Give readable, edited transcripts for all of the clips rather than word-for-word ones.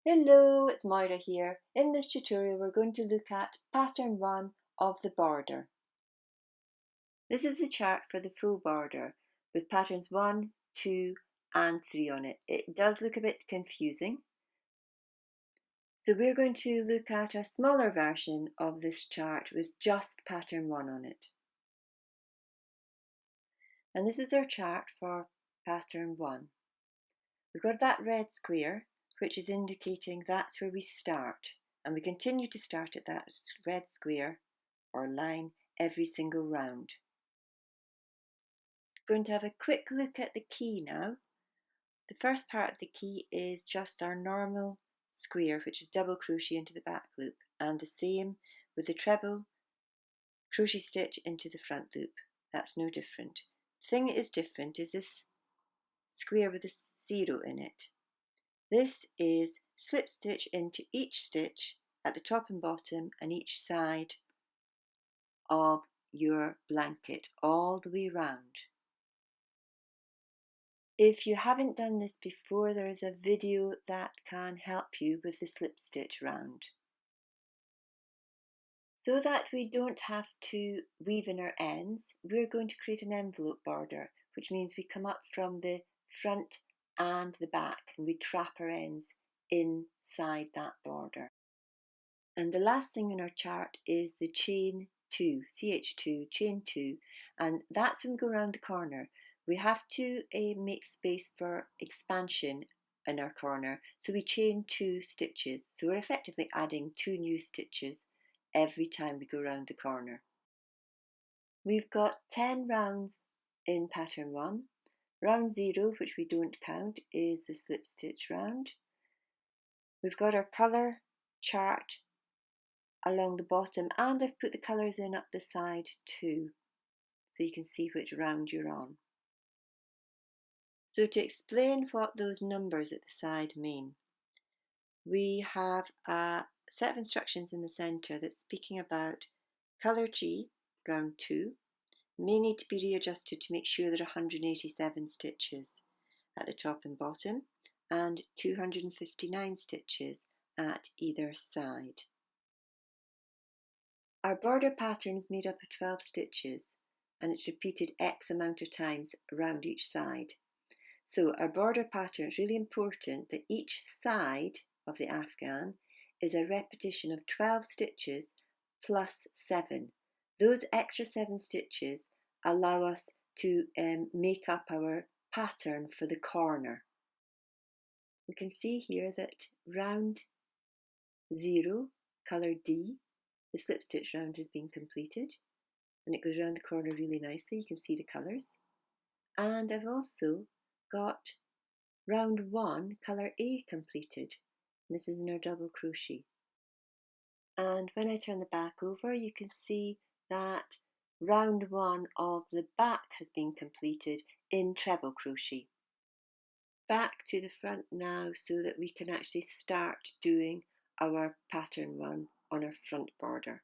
Hello, it's Moira here. In this tutorial we're going to look at pattern 1 of the border. This is the chart for the full border with patterns 1, 2 and 3 on it. It does look a bit confusing. So we're going to look at a smaller version of this chart with just pattern 1 on it. And this is our chart for pattern 1. We've got that red square, which is indicating that's where we start, and we continue to start at that red square or line every single round. Going to have a quick look at the key now. The first part of the key is just our normal square, which is double crochet into the back loop, and the same with the treble crochet stitch into the front loop. That's no different. The thing that is different is this square with a 0 in it. This is slip stitch into each stitch at the top and bottom and each side of your blanket all the way round. If you haven't done this before, there is a video that can help you with the slip stitch round. So that we don't have to weave in our ends, we're going to create an envelope border, which means we come up from the front and the back and we trap our ends inside that border. And the last thing in our chart is the chain 2, CH2, chain 2, and that's when we go around the corner. We have to make space for expansion in our corner, so we chain 2 stitches. So we're effectively adding 2 new stitches every time we go around the corner. We've got 10 rounds in pattern 1. Round 0, which we don't count, is the slip stitch round. We've got our colour chart along the bottom, and I've put the colours in up the side too, so you can see which round you're on. So to explain what those numbers at the side mean, we have a set of instructions in the centre that's speaking about colour G, round 2, may need to be readjusted to make sure there are 187 stitches at the top and bottom and 259 stitches at either side. Our border pattern is made up of 12 stitches and it's repeated X amount of times around each side. So our border pattern, is really important that each side of the afghan is a repetition of 12 stitches plus 7. Those extra 7 stitches allow us to make up our pattern for the corner. We can see here that round 0, colour D, the slip stitch round has been completed and it goes around the corner really nicely. You can see the colours. And I've also got round 1, colour A, completed. This is in our double crochet. And when I turn the back over, you can see that round 1 of the back has been completed in treble crochet. Back to the front now so that we can actually start doing our pattern 1 on our front border.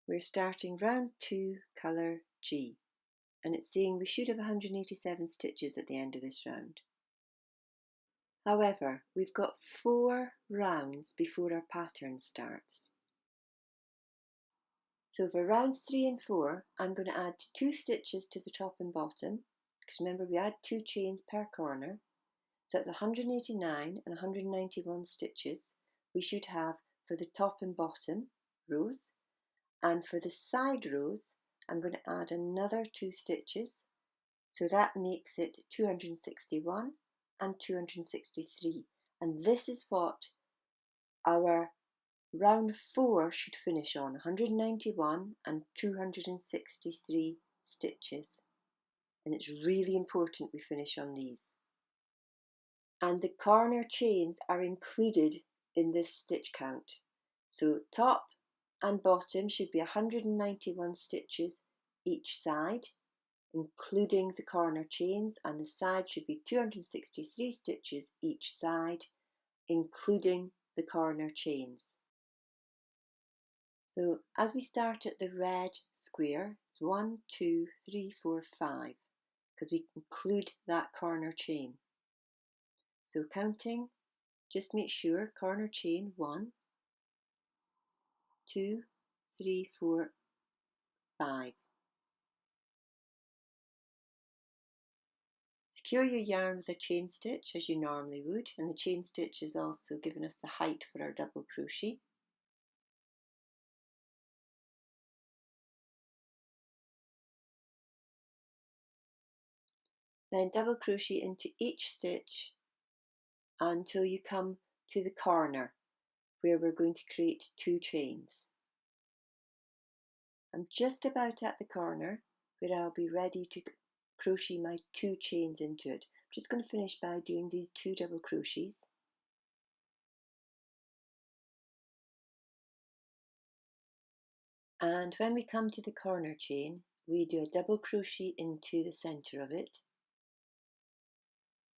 We're starting round 2, colour G, and it's saying we should have 187 stitches at the end of this round. However, we've got 4 rounds before our pattern starts. So for rounds 3 and 4, I'm going to add 2 stitches to the top and bottom, because remember we add 2 chains per corner, so that's 189 and 191 stitches we should have for the top and bottom rows, and for the side rows I'm going to add another 2 stitches, so that makes it 261 and 263, and this is what our round 4 should finish on, 191 and 263 stitches, and it's really important we finish on these. And the corner chains are included in this stitch count, so top and bottom should be 191 stitches each side, including the corner chains, and the side should be 263 stitches each side, including the corner chains. So as we start at the red square, it's 1, 2, 3, 4, 5, because we include that corner chain. So counting Just make sure corner chain 1, 2, 3, 4, 5. Secure your yarn with a chain stitch as you normally would, and the chain stitch is also giving us the height for our double crochet. Then double crochet into each stitch until you come to the corner where we're going to create 2 chains. I'm just about at the corner where I'll be ready to crochet my 2 chains into it. I'm just going to finish by doing these 2 double crochets. And when we come to the corner chain, we do a double crochet into the center of it.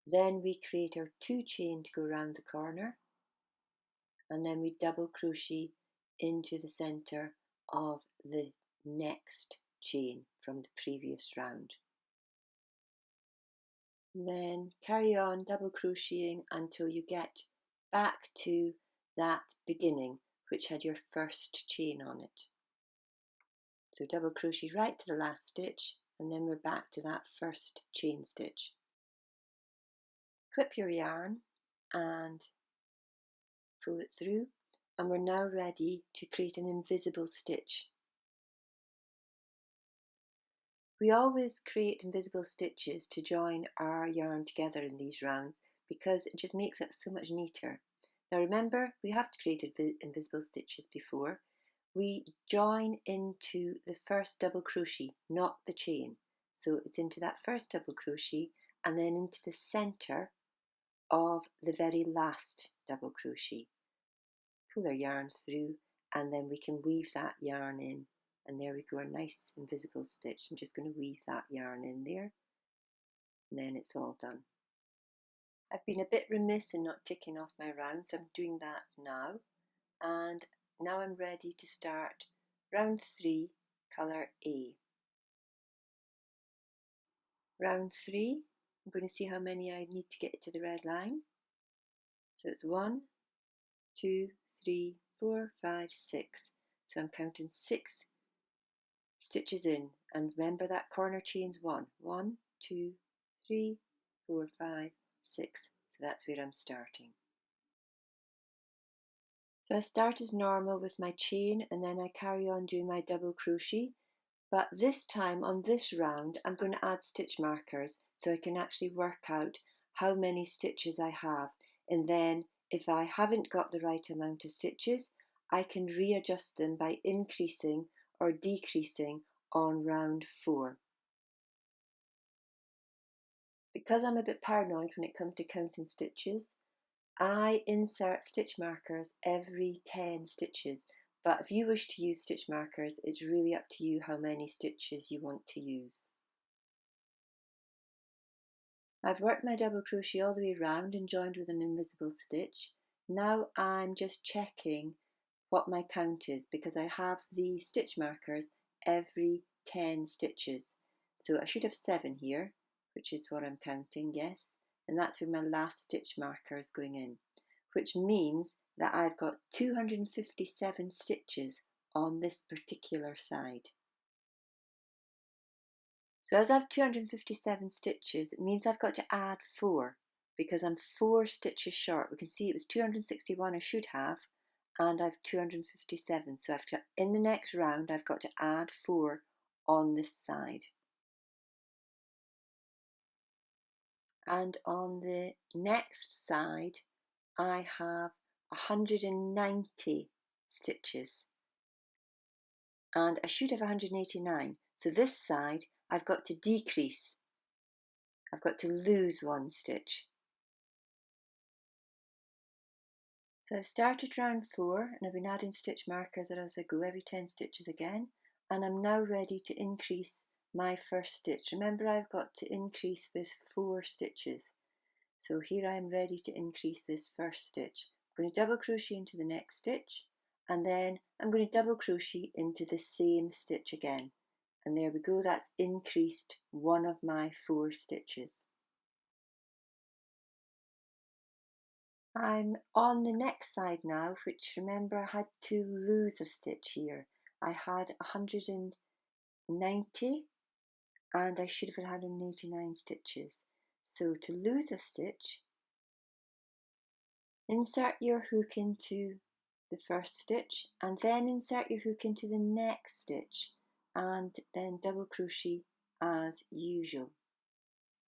Then we create our 2 chain to go around the corner, and then we double crochet into the center of the next chain from the previous round. And then carry on double crocheting until you get back to that beginning which had your first chain on it. So double crochet right to the last stitch, and then we're back to that first chain stitch. Clip your yarn and pull it through, and we're now ready to create an invisible stitch. We always create invisible stitches to join our yarn together in these rounds because it just makes it so much neater. Now remember, we have created invisible stitches before. We join into the first double crochet, not the chain. So it's into that first double crochet and then into the center of the very last double crochet. Pull our yarn through, and then we can weave that yarn in, and there we go, a nice invisible stitch. I'm just going to weave that yarn in there, and then it's all done. I've been a bit remiss in not ticking off my rounds, so I'm doing that now, and now I'm ready to start round 3, colour A. Round 3, I'm going to see how many I need to get to the red line. So it's 1, 2, 3, 4, 5, 6. So I'm counting 6 stitches in, and remember that corner chain's 1. 1, 2, 3, 4, 5, 6. So that's where I'm starting. So I start as normal with my chain, and then I carry on doing my double crochet. But this time on this round, I'm going to add stitch markers so I can actually work out how many stitches I have. And then if I haven't got the right amount of stitches, I can readjust them by increasing or decreasing on round 4. Because I'm a bit paranoid when it comes to counting stitches, I insert stitch markers every 10 stitches. But if you wish to use stitch markers, it's really up to you how many stitches you want to use. I've worked my double crochet all the way around and joined with an invisible stitch. Now I'm just checking what my count is, because I have the stitch markers every 10 stitches. So I should have 7 here, which is what I'm counting, yes. And that's where my last stitch marker is going in, which means that I've got 257 stitches on this particular side. So as I have 257 stitches, it means I've got to add 4, because I'm 4 stitches short. We can see it was 261 I should have, and I've 257. So in the next round, I've got to add 4 on this side. And on the next side, I have 190 stitches, and I should have 189. So this side I've got to decrease. I've got to lose 1 stitch. So I've started round 4 and I've been adding stitch markers as I go, every 10 stitches again, and I'm now ready to increase my first stitch. Remember, I've got to increase with 4 stitches. So here I am ready to increase this first stitch. I'm going to double crochet into the next stitch, and then I'm going to double crochet into the same stitch again. And there we go, that's increased 1 of my 4 stitches. I'm on the next side now, which remember I had to lose a stitch here. I had 190 and I should have had 189 stitches. So to lose a stitch, insert your hook into the first stitch and then insert your hook into the next stitch and then double crochet as usual.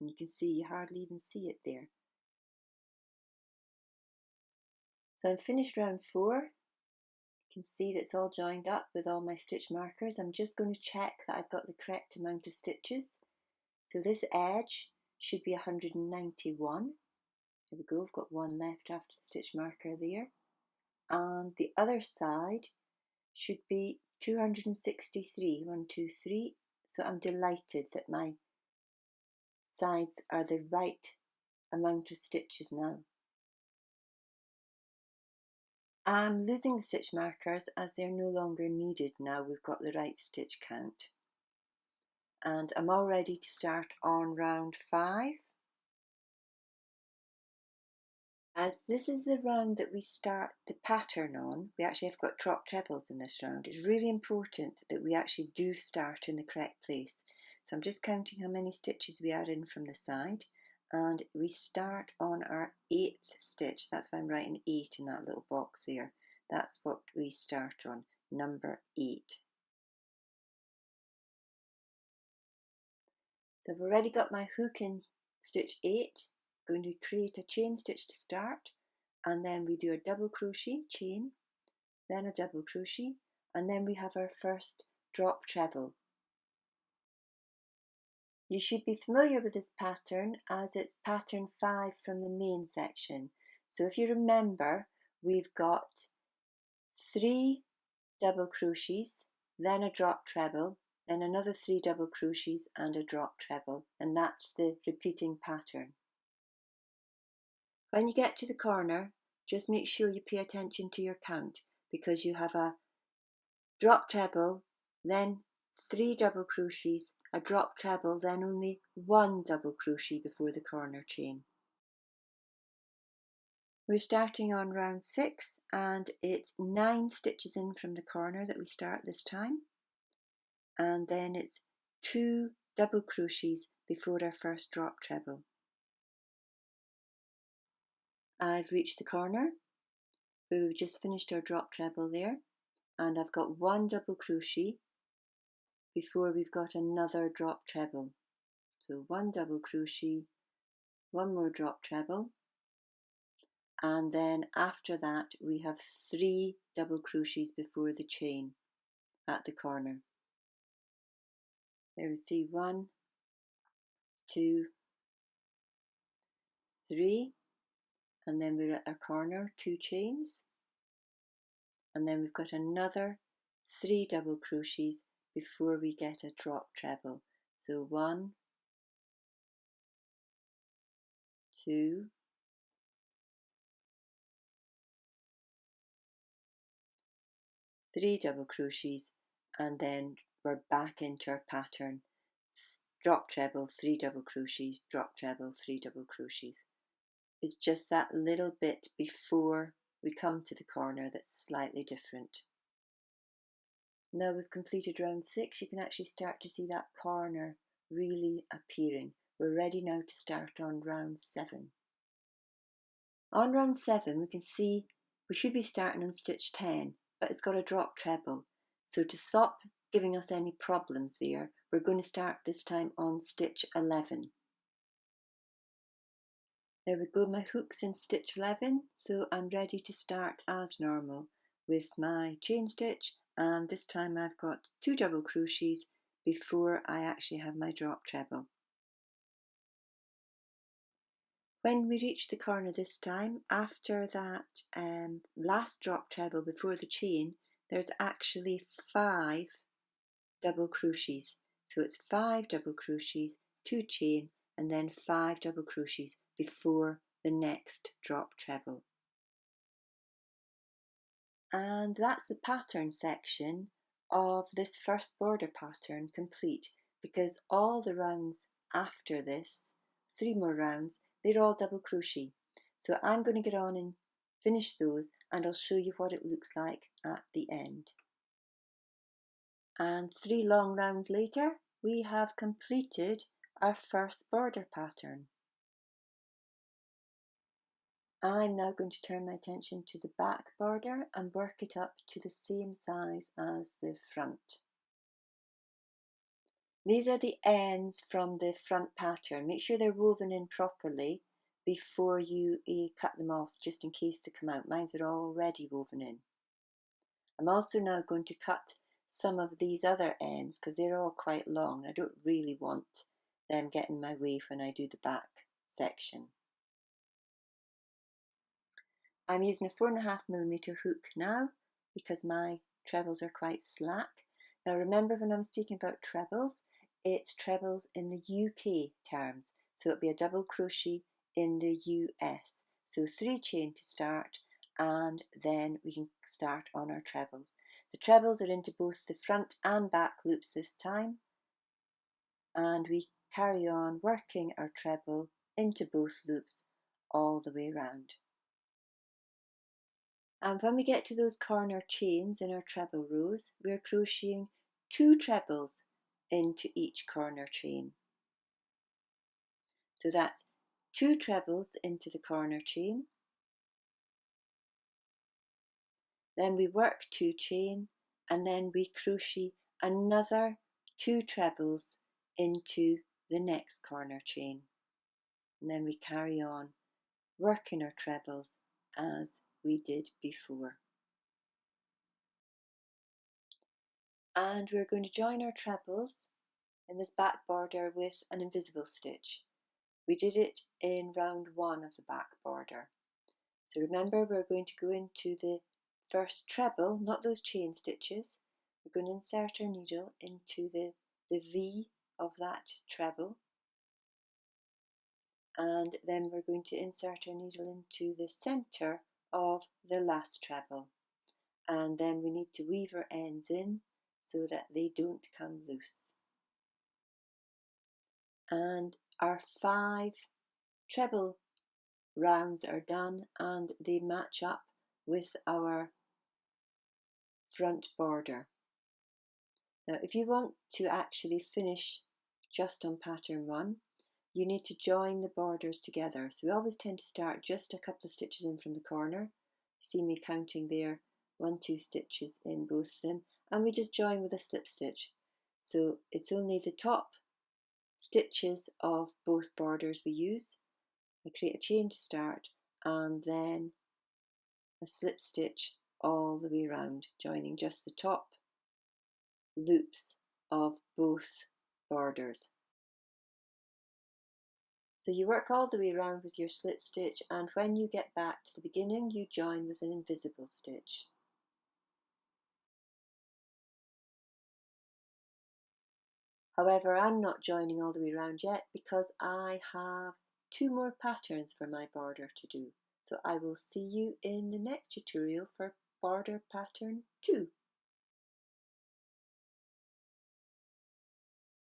And you can see, you hardly even see it there. So I've finished round 4. You can see that it's all joined up with all my stitch markers. I'm just going to check that I've got the correct amount of stitches. So this edge should be 191. There we go, I've got one left after the stitch marker there. And the other side should be 263, 1, 2, 3. So I'm delighted that my sides are the right amount of stitches now. I'm losing the stitch markers as they're no longer needed now we've got the right stitch count. And I'm all ready to start on round 5. As this is the round that we start the pattern on, we actually have got drop trebles in this round. It's really important that we actually do start in the correct place. So I'm just counting how many stitches we are in from the side, and we start on our 8th stitch. That's why I'm writing 8 in that little box there. That's what we start on, number 8. So I've already got my hook in stitch 8. Going to create a chain stitch to start, and then we do a double crochet, chain, then a double crochet, and then we have our first drop treble. You should be familiar with this pattern as it's pattern 5 from the main section. So if you remember, we've got 3 double crochets, then a drop treble, then another 3 double crochets and a drop treble, and that's the repeating pattern. When you get to the corner, just make sure you pay attention to your count, because you have a drop treble, then 3 double crochets, a drop treble, then only 1 double crochet before the corner chain. We're starting on round 6 and it's 9 stitches in from the corner that we start this time, and then it's 2 double crochets before our first drop treble. I've reached the corner where we've just finished our drop treble there, and I've got 1 double crochet before we've got another drop treble. So 1 double crochet, 1 more drop treble, and then after that we have 3 double crochets before the chain at the corner. There we see 1, 2, 3, and then we're at our corner, 2 chains, and then we've got another 3 double crochets before we get a drop treble. So 1, 2, 3 double crochets, and then we're back into our pattern. Drop treble, 3 double crochets, drop treble, 3 double crochets. It's just that little bit before we come to the corner that's slightly different. Now we've completed round 6, you can actually start to see that corner really appearing. We're ready now to start on round 7. On round 7 we can see we should be starting on stitch 10, but it's got a drop treble. So to stop giving us any problems there, we're going to start this time on stitch 11. There we go, my hook's in stitch 11, so I'm ready to start as normal with my chain stitch, and this time I've got 2 double crochets before I actually have my drop treble. When we reach the corner this time, after that last drop treble before the chain, there's actually 5 double crochets. So it's 5 double crochets, 2 chain, and then 5 double crochets before the next drop treble. And that's the pattern section of this first border pattern complete, because all the rounds after this, 3 more rounds, they're all double crochet. So I'm going to get on and finish those, and I'll show you what it looks like at the end. And 3 long rounds later, we have completed our first border pattern. I'm now going to turn my attention to the back border and work it up to the same size as the front. These are the ends from the front pattern. Make sure they're woven in properly before you cut them off, just in case they come out. Mine are already woven in. I'm also now going to cut some of these other ends because they're all quite long. I don't really want them getting in my way when I do the back section. I'm using a 4.5mm hook now because my trebles are quite slack. Now remember, when I'm speaking about trebles, it's trebles in the UK terms, so it'll be a double crochet in the US. So 3 chain to start, and then we can start on our trebles. The trebles are into both the front and back loops this time, and we carry on working our treble into both loops all the way round. And when we get to those corner chains in our treble rows, we're crocheting 2 trebles into each corner chain. So that's 2 trebles into the corner chain. Then we work 2 chain, and then we crochet another 2 trebles into the next corner chain. And then we carry on working our trebles as we did before. And we're going to join our trebles in this back border with an invisible stitch. We did it in round 1 of the back border. So remember, we're going to go into the first treble, not those chain stitches. We're going to insert our needle into the V of that treble, and then we're going to insert our needle into the centre of the last treble, and then we need to weave our ends in so that they don't come loose. And our 5 treble rounds are done, and they match up with our front border. Now, if you want to actually finish just on pattern 1, you need to join the borders together. So we always tend to start just a couple of stitches in from the corner. See me counting there, 1, 2 stitches in both of them, and we just join with a slip stitch. So it's only the top stitches of both borders we use. I create a chain to start, and then a slip stitch all the way around, joining just the top loops of both borders. So you work all the way around with your slip stitch, and when you get back to the beginning, you join with an invisible stitch. However, I'm not joining all the way around yet because I have 2 more patterns for my border to do. So I will see you in the next tutorial for border pattern 2.